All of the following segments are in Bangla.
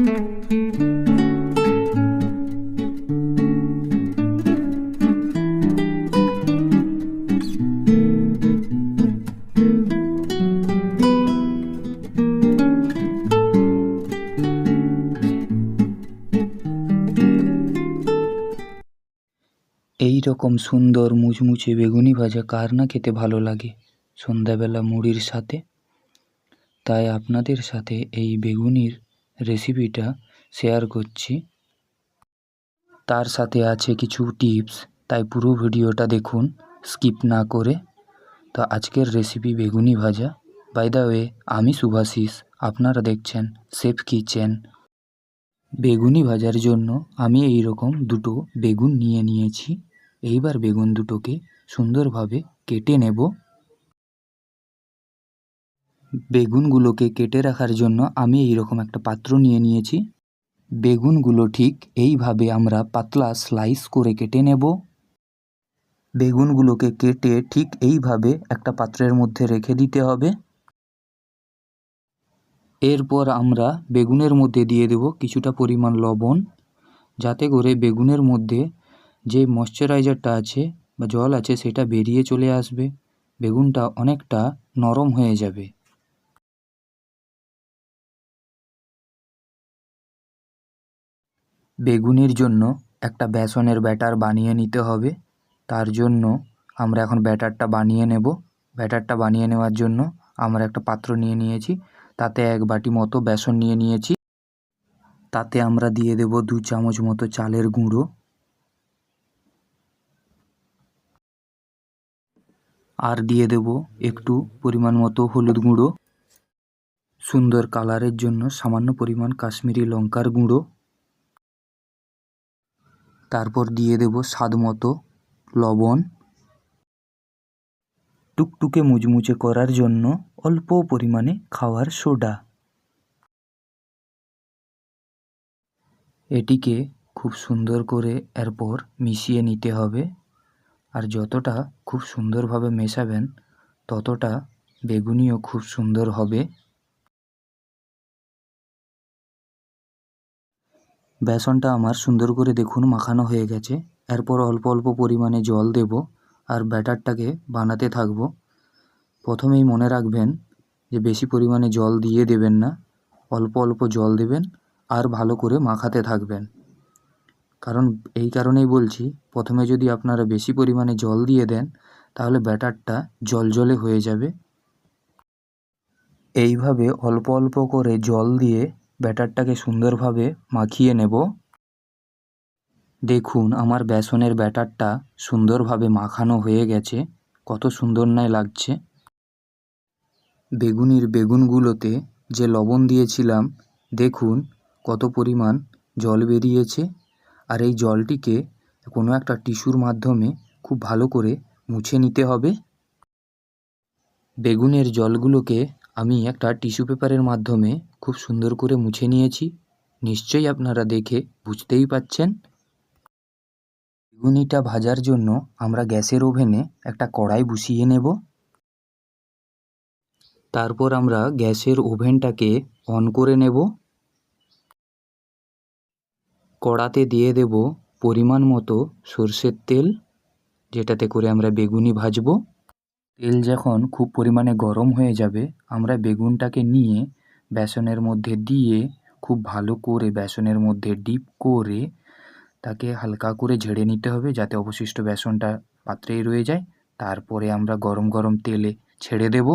এই রকম সুন্দর মুচমুচে বেগুনি ভাজা কার না খেতে ভালো লাগে সন্ধ্যাবেলা মুড়ির সাথে। তাই আপনাদের সাথে এই বেগুনির রেসিপিটা শেয়ার করছি। তার সাথে আছে কিছু টিপস, তাই পুরো ভিডিওটা দেখুন স্কিপ না করে। তো আজকের রেসিপি বেগুনি ভাজা। বাই দ্য ওয়ে, আমি শুভাশিস, আপনারা দেখছেন শেফ কিচেন। বেগুনি ভাজার জন্য আমি এই রকম দুটো বেগুন নিয়েছি। এইবার বেগুন দুটোকে সুন্দরভাবে কেটে নেব। বেগুনগুলোকে কেটে রাখার জন্য আমি এইরকম একটা পাত্র নিয়েছি। বেগুনগুলো ঠিক এইভাবে আমরা পাতলা স্লাইস করে কেটে নেব। বেগুনগুলোকে কেটে ঠিক এইভাবে একটা পাত্রের মধ্যে রেখে দিতে হবে। এরপর আমরা বেগুনের মধ্যে দিয়ে দেব কিছুটা পরিমাণ লবণ, যাতে করে বেগুনের মধ্যে যে ময়শ্চারাইজারটা আছে বা জল আছে সেটা বেরিয়ে চলে আসবে, বেগুনটা অনেকটা নরম হয়ে যাবে। বেগুনির জন্য একটা বেসনের ব্যাটার বানিয়ে নিতে হবে। তার জন্য আমরা এখন ব্যাটারটা বানিয়ে নেব। ব্যাটারটা বানিয়ে নেওয়ার জন্য আমরা একটা পাত্র নিয়েছি, তাতে 1 বাটি মতো বেসন নিয়েছি। তাতে আমরা দিয়ে দেব 2 চামচ মতো চালের গুঁড়ো, আর দিয়ে দেব একটু পরিমাণ মতো হলুদ গুঁড়ো, সুন্দর কালারের জন্য সামান্য পরিমাণ কাশ্মীরি লঙ্কার গুঁড়ো, তারপর দিয়ে দেব স্বাদ মতো লবণ, টুকটুকে মুচমুচে করার জন্য অল্প পরিমাণে খাওয়ার সোডা। এটিকে খুব সুন্দর করে এরপর মিশিয়ে নিতে হবে। আর যতটা খুব সুন্দরভাবে মেশাবেন ততটা বেগুনিও খুব সুন্দর হবে। বেসনটা আমার সুন্দর করে দেখুন মাখানো হয়ে গেছে। এরপর অল্প অল্প পরিমাণে জল দেব আর ব্যাটারটাকে বানাতে থাকব। প্রথমেই মনে রাখবেন যে বেশি পরিমাণে জল দিয়ে দেবেন না, অল্প অল্প জল দেবেন আর ভালো করে মাখাতে থাকবেন। কারণ এই কারণেই বলছি, প্রথমে যদি আপনারা বেশি পরিমাণে জল দিয়ে দেন তাহলে ব্যাটারটা জলজলে হয়ে যাবে। এইভাবে অল্প অল্প করে জল দিয়ে ব্যাটারটাকে সুন্দরভাবে মাখিয়ে নেব। দেখুন আমার বেসনের ব্যাটারটা সুন্দরভাবে মাখানো হয়ে গেছে, কত সুন্দর না লাগছে। বেগুনির বেগুনগুলোতে যে লবণ দিয়েছিলাম দেখুন কত পরিমাণ জল বেরিয়েছে। আর এই জলটিকে কোনো একটা টিস্যুর মাধ্যমে খুব ভালো করে মুছে নিতে হবে। বেগুনের জলগুলোকে আমি একটা টিস্যু পেপারের মাধ্যমে খুব সুন্দর করে মুছে নিয়েছি। নিশ্চয়ই আপনারা দেখে বুঝতেই পাচ্ছেন। বেগুনিটা ভাজার জন্য আমরা গ্যাসের ওভেনে একটা কড়াই বসিয়ে নেব। তারপর আমরা গ্যাসের ওভেনটাকে অন করে নেব। কড়াতে দিয়ে দেব পরিমাণ মতো সরষের তেল, যেটাতে করে আমরা বেগুনি ভাজবো। তেল যখন খুব পরিমাণে গরম হয়ে যাবে আমরা বেগুনটাকে নিয়ে বেসনের মধ্যে দিয়ে খুব ভালো করে বেসনের মধ্যে ডিপ করে তাকে হালকা করে ঝেড়ে নিতে হবে, যাতে অবশিষ্ট বেসনটা পাত্রেই রয়ে যায়। তারপরে আমরা গরম গরম তেলে ছেড়ে দেব।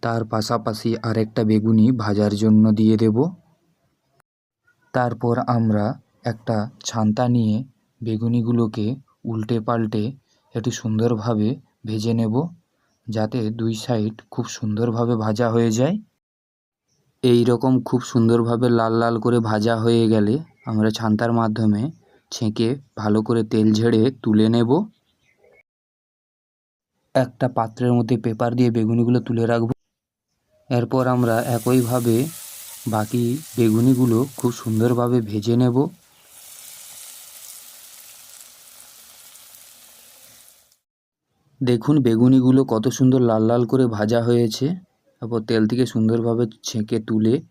তার পাশাপাশি আরেকটা বেগুনি ভাজার জন্য দিয়ে দেব। তারপর আমরা একটা ছান্তা নিয়ে বেগুনিগুলোকে উল্টে পাল্টে একটু সুন্দরভাবে ভেজে নেব, যাতে 2 সাইড খুব সুন্দরভাবে ভাজা হয়ে যায়। এই রকম খুব সুন্দরভাবে লাল লাল করে ভাজা হয়ে গেলে আমরা ছান্তার মাধ্যমে ছেঁকে ভালো করে তেল ঝেড়ে তুলে নেব। একটা পাত্রের মধ্যে পেপার দিয়ে বেগুনিগুলো তুলে রাখব। এরপর আমরা একইভাবে বাকি বেগুনিগুলো খুব সুন্দরভাবে ভেজে নেব। দেখুন বেগুনিগুলো কত সুন্দর লাল লাল করে ভাজা হয়েছে। তারপর তেল থেকে সুন্দরভাবে ছেঁকে তুলে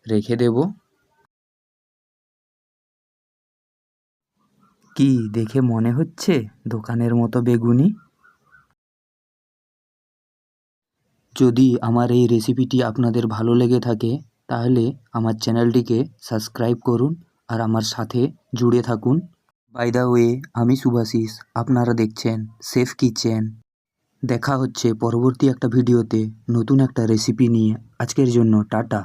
রেখে দেব। কি দেখে মনে হচ্ছে দোকানের মতো বেগুনি? যদি আমার এই রেসিপিটি আপনাদের ভালো লেগে থাকে তাহলে আমার চ্যানেলটিকে সাবস্ক্রাইব করুন আর আমার সাথে জুড়ে থাকুন। বাই দ্য ওয়ে, আমি শুভাশিস, আপনারা দেখছেন শেফ কিচেন। দেখা হচ্ছে পরবর্তী একটা ভিডিওতে নতুন একটা রেসিপি নিয়ে। আজকের জন্য টাটা।